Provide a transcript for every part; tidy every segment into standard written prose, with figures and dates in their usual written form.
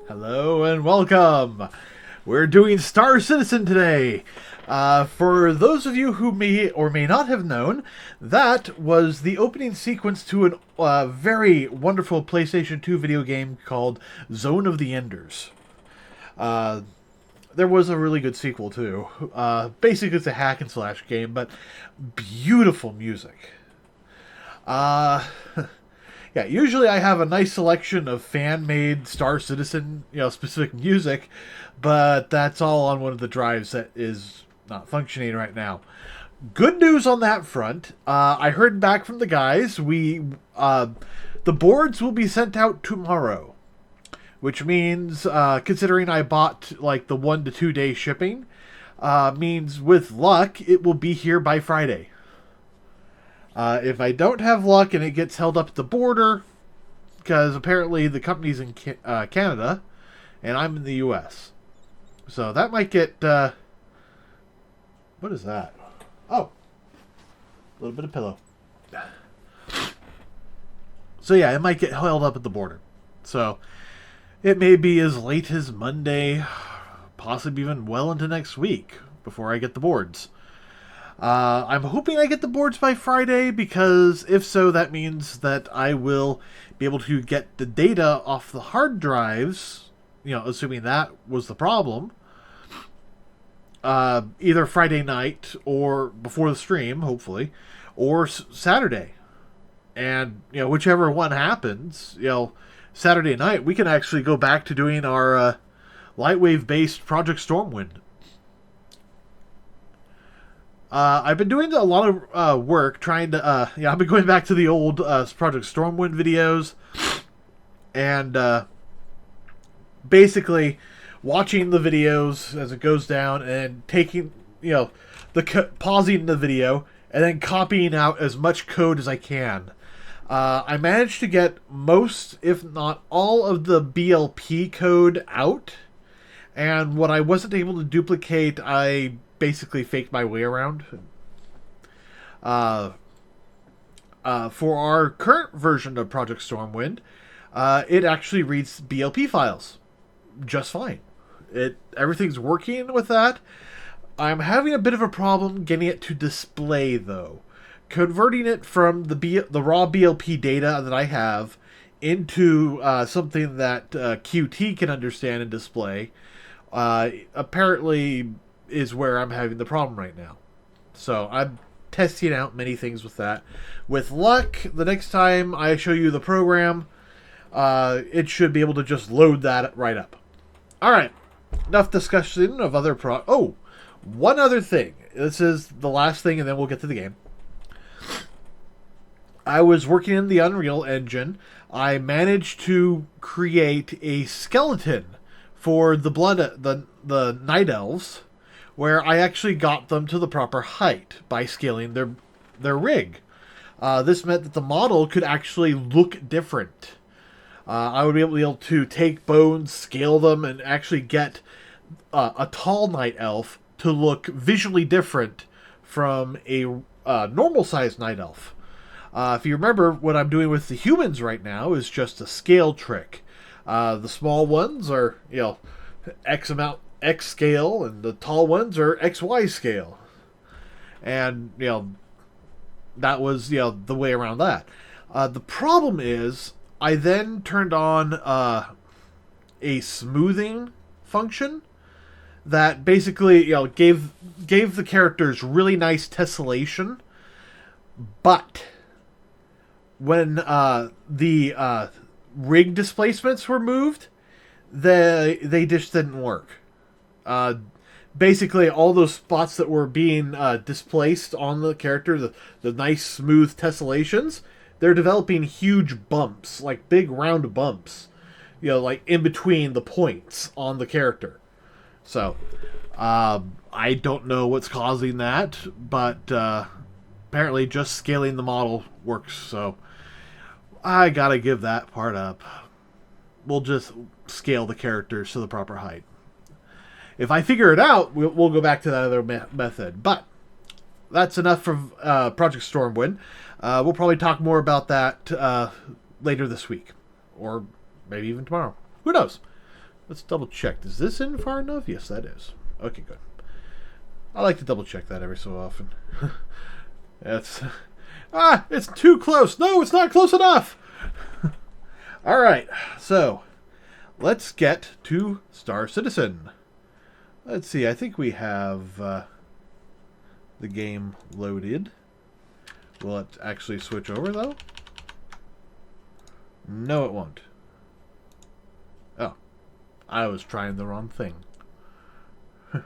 Hello and welcome. We're doing Star Citizen today. For those of you who may or may not have known, that was the opening sequence to a very wonderful PlayStation 2 video game called Zone of the Enders. There was a really good sequel too. Basically it's a hack and slash game, but beautiful music. Yeah, usually I have a nice selection of fan-made Star Citizen, specific music, but that's all on one of the drives that is not functioning right now. Good news on that front. I heard back from the guys. The boards will be sent out tomorrow, which means, considering I bought like the 1 to 2 day shipping, means with luck it will be here by Friday. If I don't have luck and it gets held up at the border, because apparently the company's in Canada, and I'm in the U.S. So that might get... what is that? Oh. A little bit of pillow. So yeah, it might get held up at the border. So it may be as late as Monday, possibly even well into next week, before I get the boards. I'm hoping I get the boards by Friday, because if so, that means that I will be able to get the data off the hard drives, assuming that was the problem, either Friday night or before the stream, hopefully, or Saturday. And, whichever one happens, Saturday night, we can actually go back to doing our Lightwave-based Project Stormwind. I've been doing a lot of work trying to, I've been going back to the old Project Stormwind videos and basically watching the videos as it goes down and taking, pausing the video and then copying out as much code as I can. I managed to get most, if not all, of the BLP code out, and what I wasn't able to duplicate, I basically faked my way around. For our current version of Project Stormwind, it actually reads BLP files just fine. Everything's working with that. I'm having a bit of a problem getting it to display, though. Converting it from the raw BLP data that I have into something that QT can understand and display, apparently is where I'm having the problem right now. So I'm testing out many things with that. With luck, the next time I show you the program, it should be able to just load that right up. Alright, enough discussion of other one other thing. This is the last thing and then we'll get to the game. I was working in the Unreal Engine. I managed to create a skeleton for the Night Elves, where I actually got them to the proper height by scaling their rig. This meant that the model could actually look different. I would be able to take bones, scale them, and actually get a tall Night Elf to look visually different from a normal-sized night elf. If you remember, what I'm doing with the humans right now is just a scale trick. The small ones are, X amount, X scale, and the tall ones are XY scale. And, that was, the way around that. The problem is, I then turned on a smoothing function that basically, gave the characters really nice tessellation, but when the rig displacements were moved, they just didn't work. Basically, all those spots that were being displaced on the character, the nice smooth tessellations, they're developing huge bumps, like big round bumps, like in between the points on the character. So, I don't know what's causing that, but apparently just scaling the model works, so I gotta give that part up. We'll just scale the characters to the proper height. If I figure it out, we'll go back to that other method. But that's enough for Project Stormwind. We'll probably talk more about that later this week. Or maybe even tomorrow. Who knows? Let's double check. Is this in far enough? Yes, that is. Okay, good. I like to double check that every so often. It's too close. No, it's not close enough. All right, so let's get to Star Citizen. Let's see. I think we have the game loaded. Will it actually switch over though? No, it won't. Oh, I was trying the wrong thing. All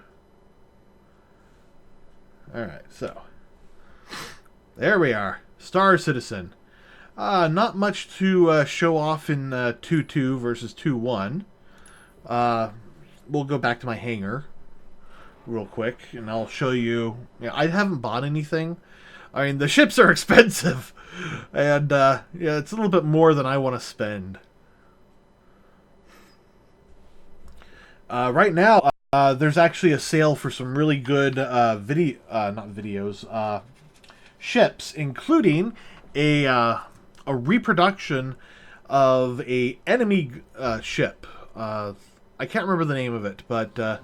right, so there we are, Star Citizen. Not much to show off in 2.2 versus 2.1. We'll go back to my hangar real quick, and I'll show you. I haven't bought anything. I mean, the ships are expensive, and it's a little bit more than I want to spend. Right now, there's actually a sale for some really good ships, including a reproduction of a enemy ship. I can't remember the name of it, but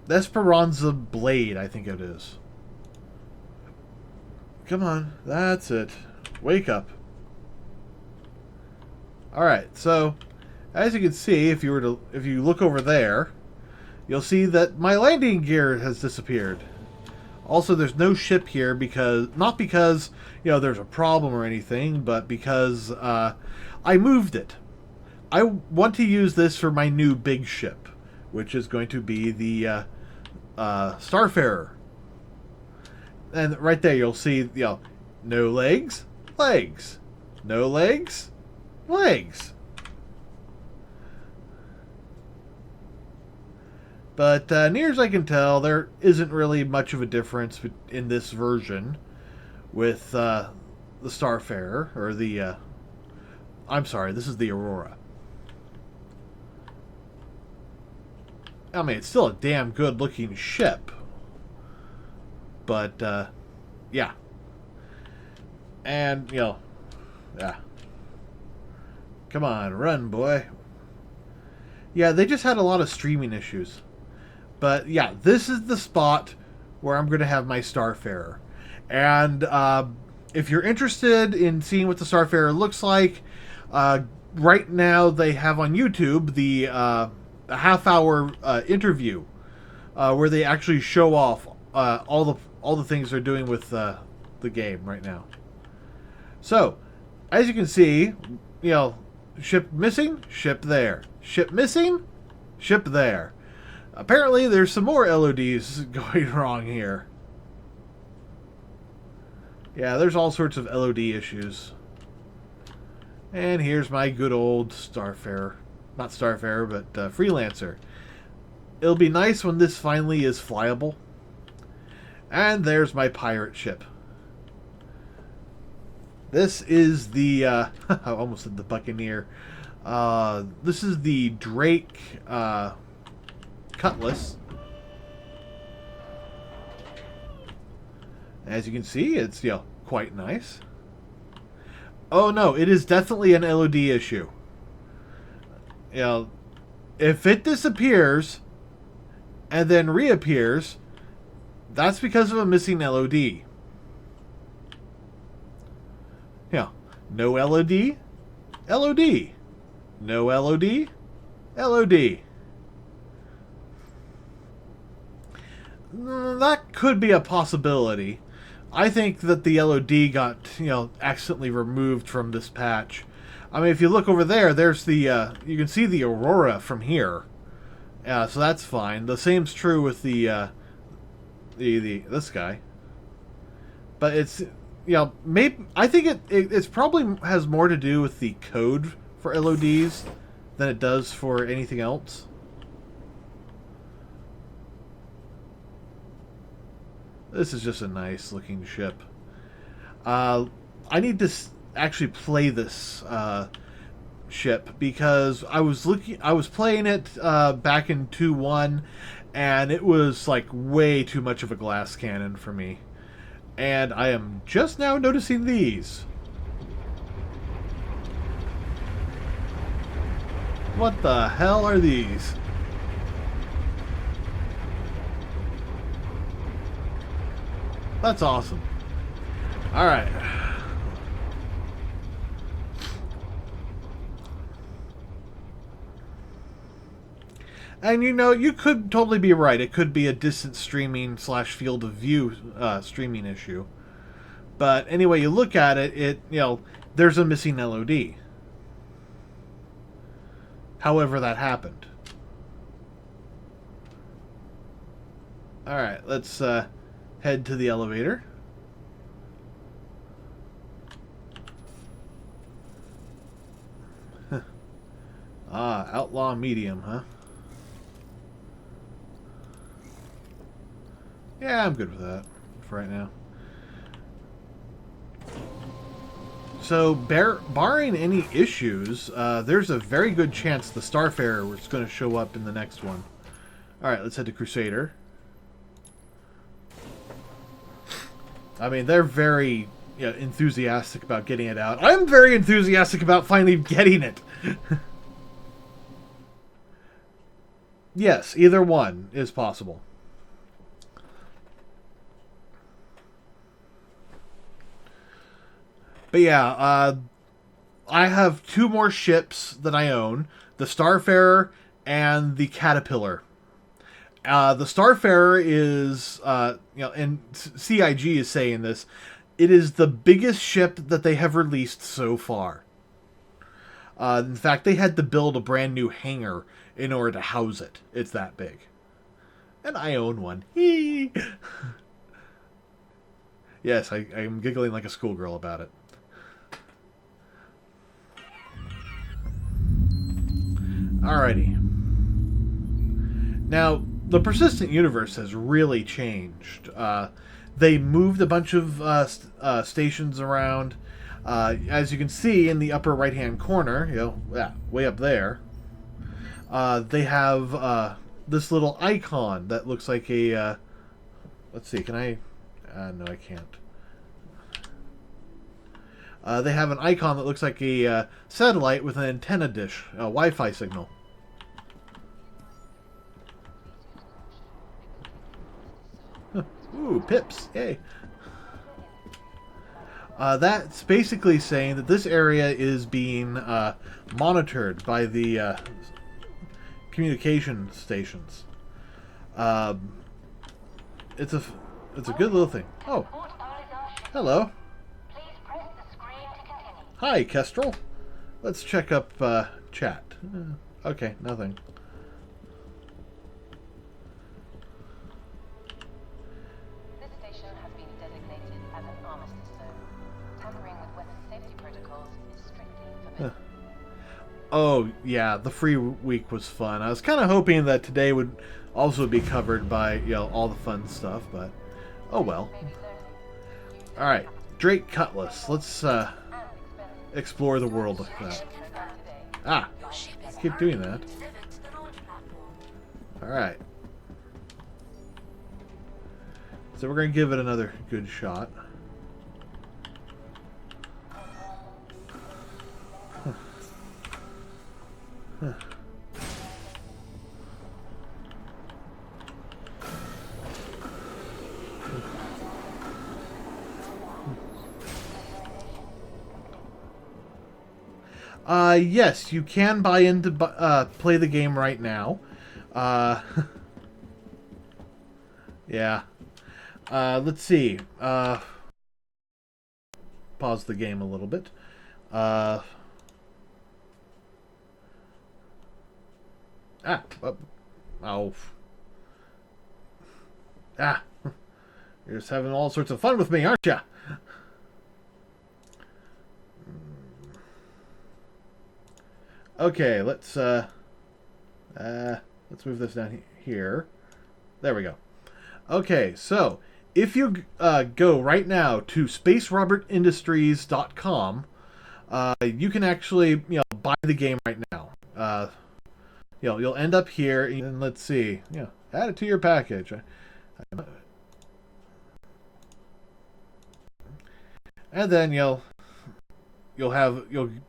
Esperanza Blade, I think it is. Come on, that's it. Wake up. Alright, so as you can see, if you look over there, you'll see that my landing gear has disappeared. Also, there's no ship here not because there's a problem or anything, but because I moved it. I want to use this for my new big ship, which is going to be the Starfarer. And right there, you'll see no legs, legs, no legs, legs. But near as I can tell, there isn't really much of a difference in this version with the Starfarer, or the... I'm sorry, this is the Aurora. I mean, it's still a damn good-looking ship. But, yeah. And, yeah. Come on, run, boy. Yeah, they just had a lot of streaming issues. But yeah, this is the spot where I'm going to have my Starfarer. And if you're interested in seeing what the Starfarer looks like, right now they have on YouTube the a half-hour interview where they actually show off all the things they're doing with the game right now. So, as you can see, ship missing, ship there. Ship missing, ship there. Apparently, there's some more LODs going wrong here. Yeah, there's all sorts of LOD issues. And here's my good old Starfarer. Not Starfarer, but Freelancer. It'll be nice when this finally is flyable. And there's my pirate ship. This is the... I almost said the Buccaneer. This is the Drake... cutlass. As you can see, it's, you know, quite nice. Oh no, it is definitely an LOD issue. You know, if it disappears and then reappears, that's because of a missing LOD. Yeah, no LOD, LOD. No LOD, LOD. That could be a possibility. I think that the LOD got, you know, accidentally removed from this patch. I mean, if you look over there, there's the, you can see the aurora from here. So that's fine. The same's true with the this guy. But it's, you know, maybe, I think it's probably has more to do with the code for LODs than it does for anything else. This is just a nice looking ship. I need to actually play this ship because I was playing it back in 2.1 and it was like way too much of a glass cannon for me. And I am just now noticing these. What the hell are these? That's awesome. Alright. And you know, you could totally be right. It could be a distant streaming / field of view streaming issue. But anyway, you look at it, you know, there's a missing LOD. However that happened. Alright, let's head to the elevator. Outlaw medium, huh? Yeah, I'm good with that for right now. So, barring any issues, there's a very good chance the Starfarer is going to show up in the next one. Alright, let's head to Crusader. I mean, they're very, you know, enthusiastic about getting it out. I'm very enthusiastic about finally getting it. Yes, either one is possible. But yeah, I have 2 more ships that I own. The Starfarer and the Caterpillar. The Starfarer is, you know, and CIG is saying this, it is the biggest ship that they have released so far. In fact, they had to build a brand new hangar in order to house it. It's that big. And I own one. Yes, I'm giggling like a schoolgirl about it. Alrighty. Now, the Persistent Universe has really changed. They moved a bunch of stations around. As you can see in the upper right-hand corner, you know, yeah, way up there, they have this little icon that looks like a... let's see, can I... no, I can't. They have an icon that looks like a satellite with an antenna dish, a Wi-Fi signal. Ooh, pips, yay. That's basically saying that this area is being monitored by the communication stations. It's a good little thing. Oh, hello. Hi, Kestrel. Let's check up chat. Okay, nothing. This station has been designated as an armistice zone. Tampering with weapon safety protocols is strictly forbidden. Oh, yeah, the free week was fun. I was kind of hoping that today would also be covered by, you know, all the fun stuff, but oh well. Alright, Drake Cutlass. Let's explore the world like that. Ah, keep doing that. Alright, So we're going to give it another good shot. Yes, you can buy in to play the game right now. Uh, yeah. Let's see. Pause the game a little bit. Uh, ah. Oh. Ah. You're just having all sorts of fun with me, aren't you? Okay, let's move this down here. There we go. Okay, so if you go right now to spacerobertindustries.com, you can actually buy the game right now. You'll end up here, and let's see, add it to your package, and then you'll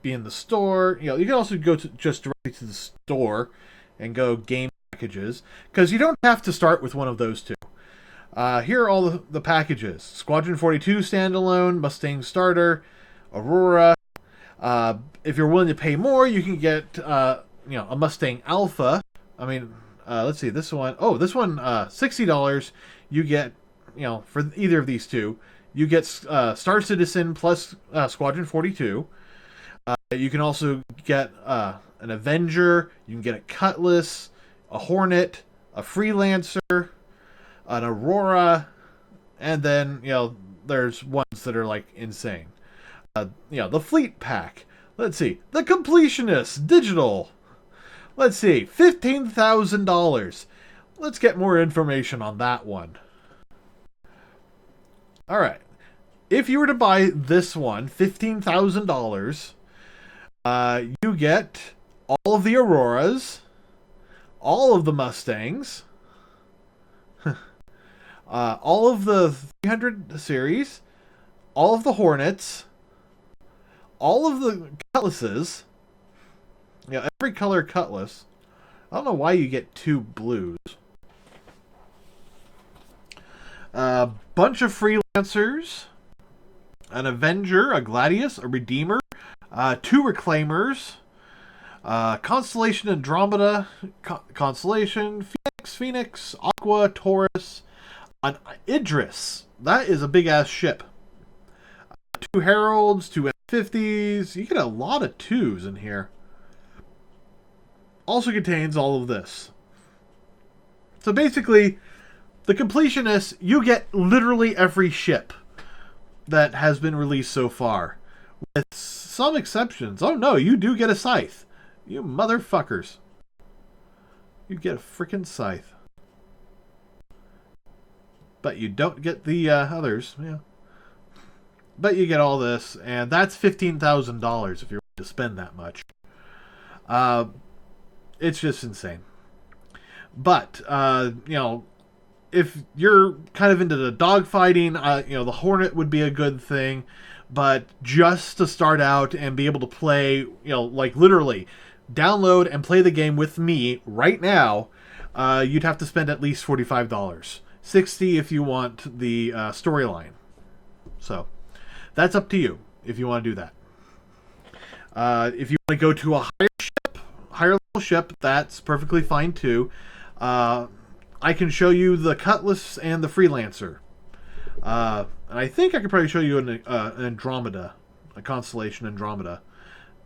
be in the store. You can also go just directly to the store and go game packages, because you don't have to start with one of those two. Here are all the packages: Squadron 42 standalone, Mustang starter, Aurora. If you're willing to pay more, you can get a Mustang Alpha. I mean, let's see, this one. Oh, this one, $60. You get for either of these two, you get Star Citizen plus Squadron 42. You can also get an Avenger. You can get a Cutlass, a Hornet, a Freelancer, an Aurora, and then there's ones that are like insane. The Fleet Pack. Let's see, the Completionist Digital. Let's see, $15,000. Let's get more information on that one. All right, if you were to buy this one, $15,000, you get all of the Auroras, all of the Mustangs, all of the 300 series, all of the Hornets, all of the Cutlasses, every color Cutlass. I don't know why you get two blues. A bunch of Freelancers, an Avenger, a Gladius, a Redeemer, two Reclaimers, Constellation Andromeda, Constellation, Phoenix, Aqua, Taurus, an Idris. That is a big ass ship. Two Heralds, two F-50s. You get a lot of twos in here. Also contains all of this. So basically, the Completionist, you get literally every ship that has been released so far. With some exceptions. Oh no, you do get a Scythe. You motherfuckers. You get a freaking Scythe. But you don't get the others. Yeah. But you get all this, and that's $15,000 if you're willing to spend that much. It's just insane. But, if you're kind of into the dogfighting, the Hornet would be a good thing. But just to start out and be able to play, like literally download and play the game with me right now, you'd have to spend at least $45. $60 if you want the storyline. So that's up to you if you want to do that. If you want to go to a higher level ship, that's perfectly fine too. I can show you the Cutlass and the Freelancer. And I think I could probably show you an Andromeda, a Constellation Andromeda.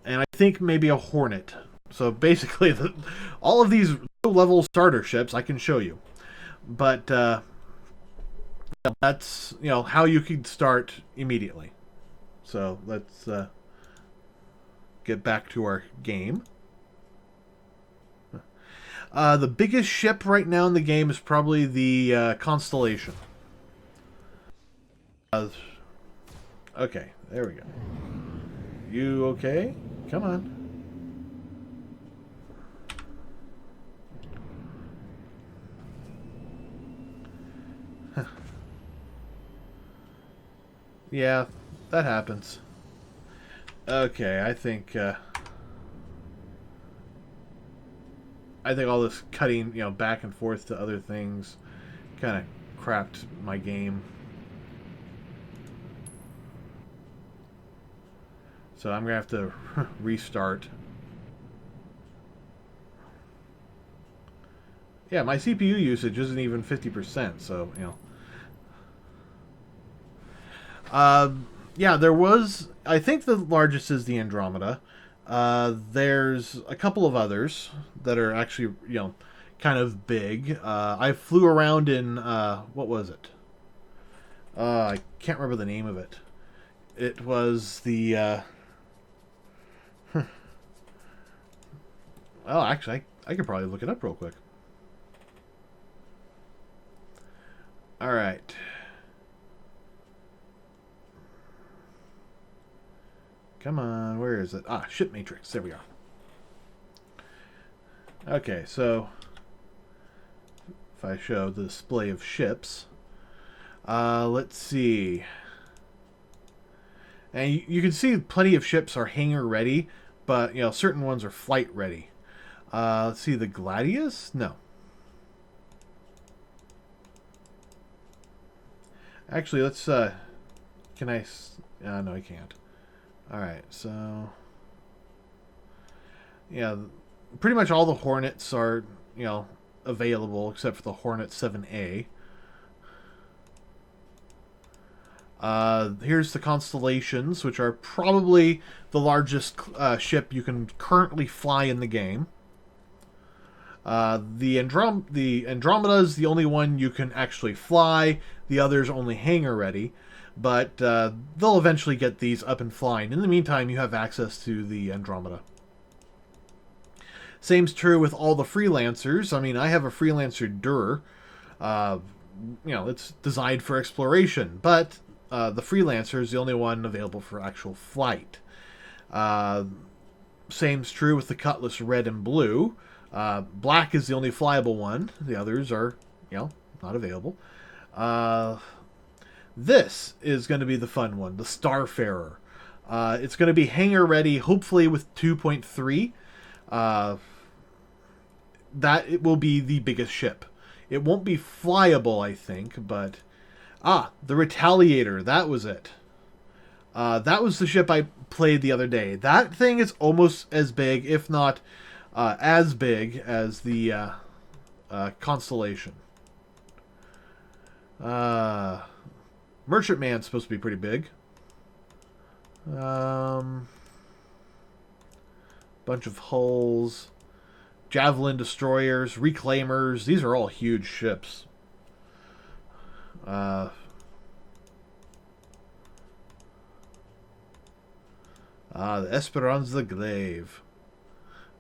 And I think maybe a Hornet. So basically, all of these low-level starter ships I can show you. But that's how you could start immediately. So let's get back to our game. The biggest ship right now in the game is probably the Constellation. Okay, there we go. You okay? Come on. Yeah, that happens. Okay, I think all this cutting, back and forth to other things kind of crapped my game. So I'm going to have to restart. Yeah, my CPU usage isn't even 50%, so, Uh, yeah, there was. I think the largest is the Andromeda. There's a couple of others that are actually, kind of big. I flew around in what was it? I can't remember the name of it. It was the. Well, actually, I could probably look it up real quick. All right. Come on, where is it? Ah, ship matrix. There we are. Okay, so if I show the display of ships, let's see. And you can see plenty of ships are hangar ready, but certain ones are flight ready. Let's see, the Gladius? No. Actually, let's can I no, I can't. All right. So yeah, pretty much all the Hornets are, available except for the Hornet 7A. Here's the constellations, which are probably the largest ship you can currently fly in the game. The Andromeda is the only one you can actually fly. The others only hangar ready, but they'll eventually get these up and flying. In the meantime, you have access to the Andromeda. Same's true with all the freelancers. I mean, I have a freelancer Dur. Uh, it's designed for exploration, but the freelancer is the only one available for actual flight. Uh, Same's true with the Cutlass Red and Blue. Black is the only flyable one. The others are, not available. Uh, this is going to be the fun one, the Starfarer. It's going to be hangar ready, hopefully with 2.3. That it will be the biggest ship. It won't be flyable, I think, but the Retaliator. That was it. That was the ship I played the other day. That thing is almost as big, if not as big, as the Constellation. Merchantman's supposed to be pretty big. Bunch of hulls. Javelin destroyers, reclaimers. These are all huge ships. The Esperanza Glaive.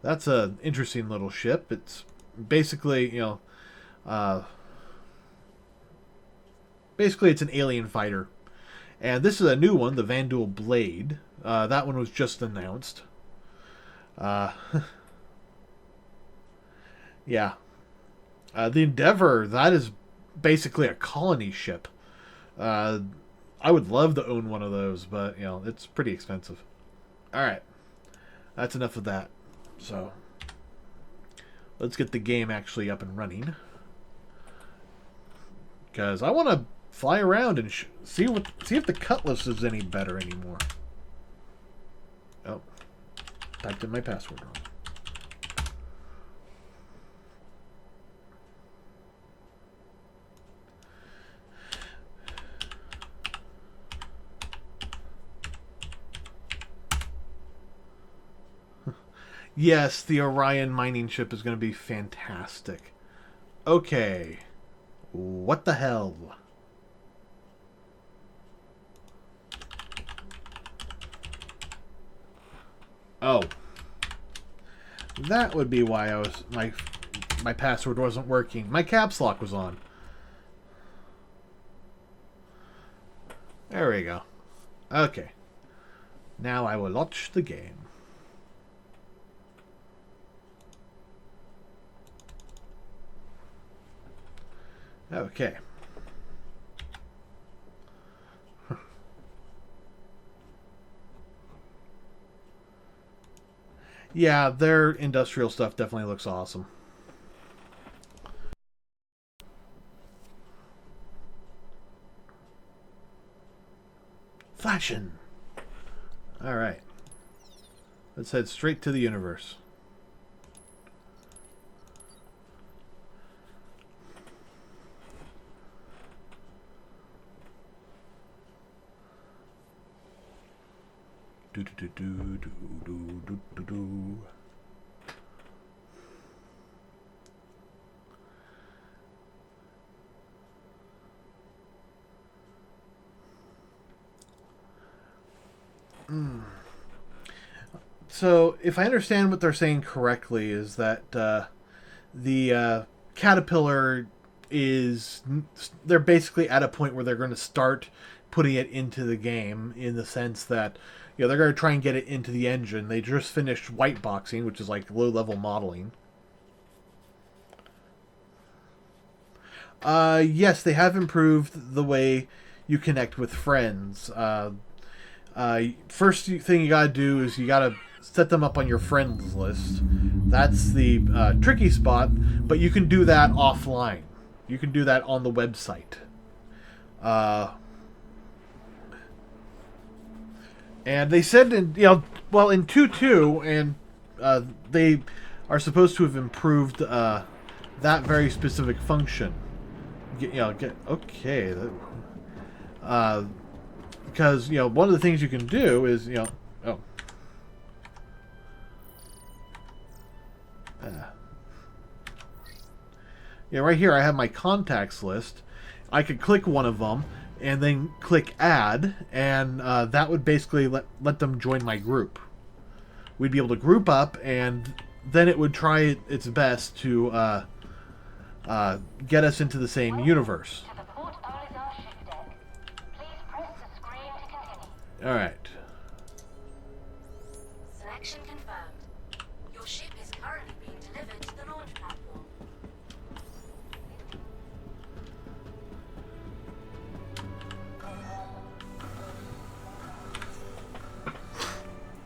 That's an interesting little ship. It's basically, basically it's an alien fighter. And this is a new one, the Vandal Blade. That one was just announced. Uh, yeah. The Endeavor, that is basically a colony ship. I would love to own one of those, but, it's pretty expensive. Alright. That's enough of that. So, let's get the game actually up and running. Because I want to fly around and see if the Cutlass is any better anymore. Oh. Typed in my password wrong. Yes, the Orion mining ship is going to be fantastic. Okay. What the hell? Oh. That would be why my password wasn't working. My caps lock was on. There we go. Okay. Now I will launch the game. Okay. Yeah, their industrial stuff definitely looks awesome. Fashion. All right. Let's head straight to the universe. Do do do do do do do do. So, if I understand what they're saying correctly, is that the caterpillar is they're basically at a point where they're going to start putting it into the game in the sense that they're going to try and get it into the engine. They just finished white boxing, which is like low level modeling. Yes, they have improved the way you connect with friends. First thing you gotta do is you gotta set them up on your friends list. That's the tricky spot, but you can do that offline. You can do that on the website. And they said in in 2.2, and they are supposed to have improved that very specific function. Okay. Because one of the things you can do is right here I have my contacts list. I could click one of them and then click add, and that would basically let them join my group. We'd be able to group up, and then it would try its best to get us into the same universe. All right. Selection confirmed. Your ship is currently being delivered to the launch platform.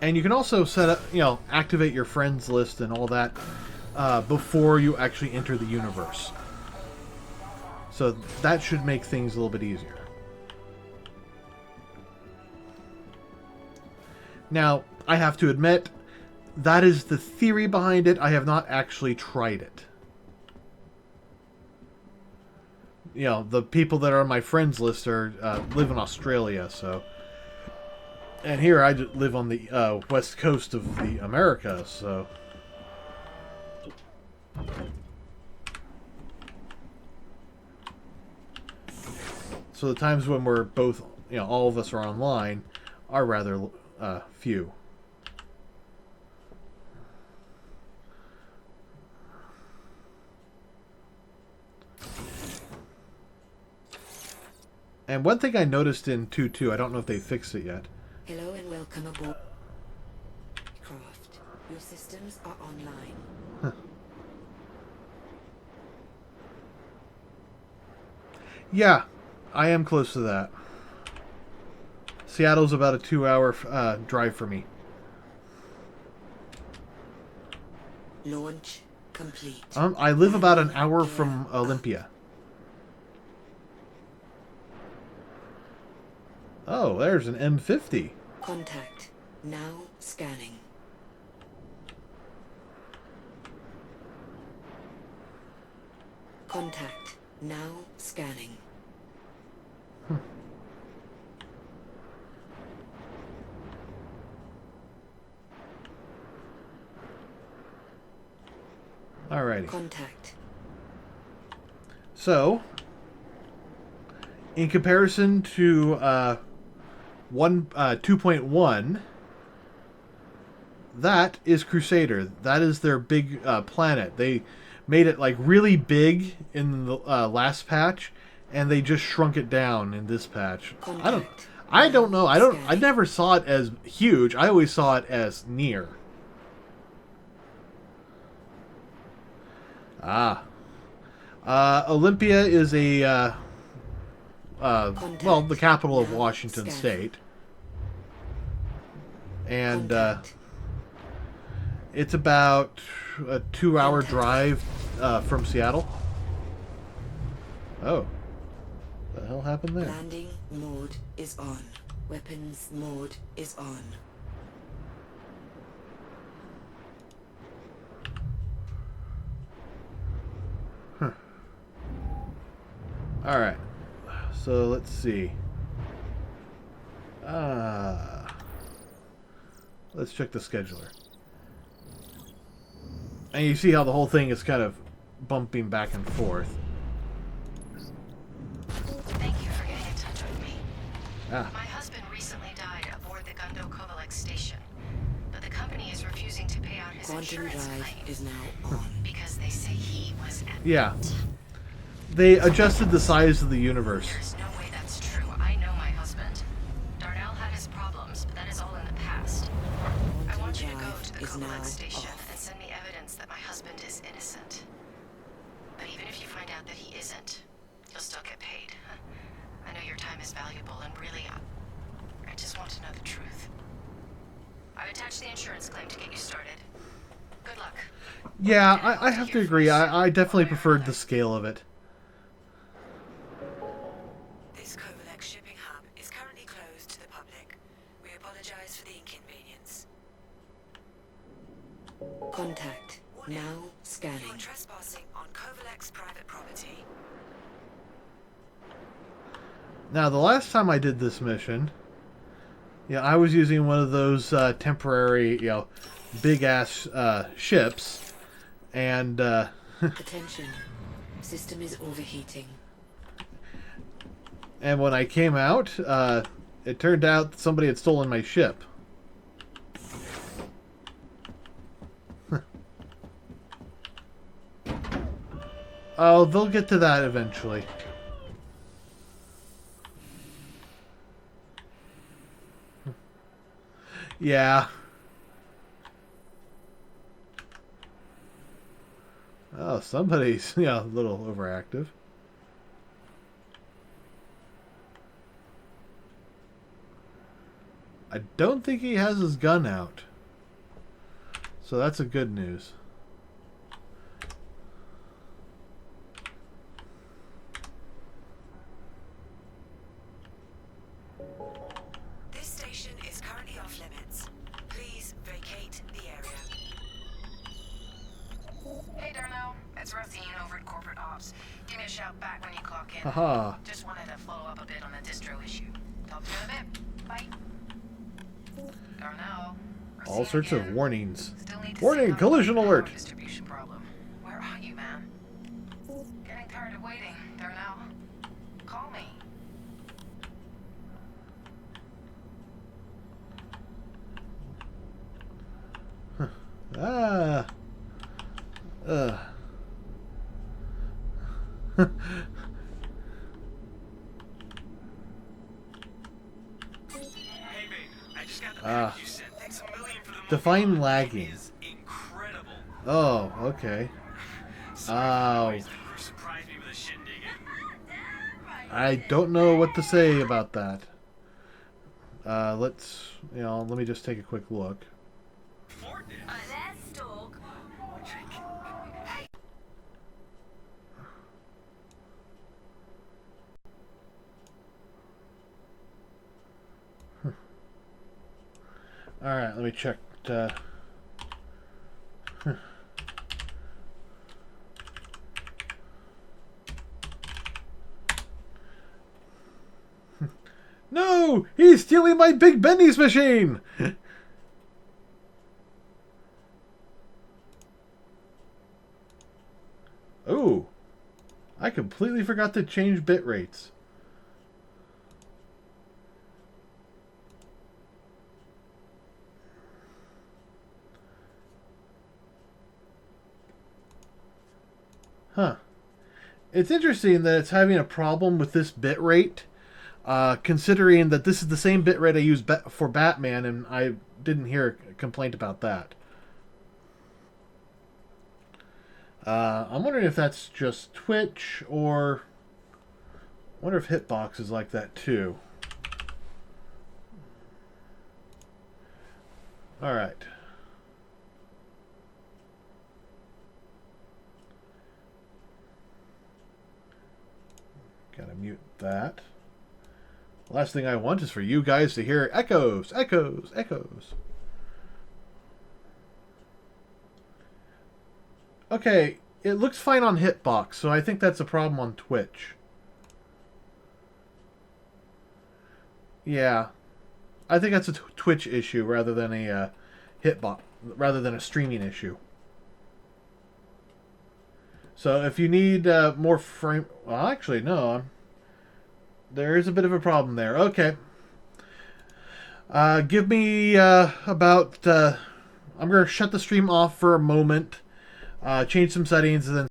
And you can also set up, activate your friends list and all that before you actually enter the universe. So that should make things a little bit easier. Now, I have to admit, that is the theory behind it. I have not actually tried it. The people that are on my friends list are live in Australia, so... And here I live on the west coast of the Americas, so... So the times when we're both, all of us are online, are rather few. And one thing I noticed in 2.2, I don't know if they fixed it yet. Hello and welcome aboard. Craft. Your systems are online. Huh. Yeah, I am close to that. Seattle's about a 2-hour drive for me. Launch complete. I live about an hour from Olympia. Oh, there's an M50. Contact. Now scanning. Contact. Now scanning. Alrighty. Contact. So, in comparison to 2.1, that is Crusader. That is their big planet. They made it like really big in the last patch, and they just shrunk it down in this patch. Contact. I don't know. I never saw it as huge. I always saw it as near. Olympia is a the capital of Washington State. And It's about a 2-hour drive from Seattle. Oh. The hell happened there? Landing mode is on. Weapons mode is on. Alright. So let's see. Let's check the scheduler. And you see how the whole thing is kind of bumping back and forth. Thank you for getting in touch with me. Ah. My husband recently died aboard the Gundo Kovalek station, but the company is refusing to pay out his Quantum insurance drive claim is now on. because they say he was at Yeah. They adjusted the size of the universe. There's no way that's true. I know my husband. Darnell had his problems, but that is all in the past. I want you to go to the Is now Kovalek station off. and send me evidence that my husband is innocent. But even if you find out that he isn't, you'll still get paid. I know your time is valuable, and really, I just want to know the truth. I've attached the insurance claim to get you started. Good luck. Yeah, I have to agree. I definitely preferred the scale of it. This Kovalek shipping hub is currently closed to the public. We apologize for the inconvenience. Contact. Now scanning. You're trespassing on Kovalek's private property. Now, the last time I did this mission, yeah, I was using one of those temporary, big-ass ships, and Attention. System is overheating. and when I came out, it turned out somebody had stolen my ship. Oh, they'll get to that eventually. Yeah. Oh, somebody's, a little overactive. I don't think he has his gun out. So that's a good news. This station is currently off limits. Please vacate the area. Hey, Darnell. It's Racine over at Corporate Ops. Give me a shout back when you clock in. Haha. Just wanted to follow up a bit on the distro issue. Talk to you in a bit. Bye. Darnell. All Racine sorts of again. warnings. Still need to Warning, sync up collision on the power alert. Distribution problem. Where are you, man? Getting tired of waiting, Darnell. Call me. Ah. Ugh. Hey babe, I just got the Ah. package you sent. Thanks a million for the movie. Define It lagging. is incredible. Oh, okay. Sorry Oh. for the noise. The crew surprised me with a shindig. I don't know what to say about that. Let me just take a quick look. Fortnite. Let's talk. Alright, let me check. No! He's stealing my Big Benny's machine! Ooh. I completely forgot to change bit rates. Huh. It's interesting that it's having a problem with this bit rate, considering that this is the same bit rate I use for Batman, and I didn't hear a complaint about that. I'm wondering if that's just Twitch, or I wonder if Hitbox is like that too. Alright. Gotta mute that. Last thing I want is for you guys to hear echoes, echoes, echoes. Okay, it looks fine on Hitbox, so I think that's a problem on Twitch. Yeah, I think that's a Twitch issue rather than a Hitbox, rather than a streaming issue. So if you need more frame, well, actually no, there is a bit of a problem there. Okay, give me about. I'm gonna shut the stream off for a moment, change some settings, and then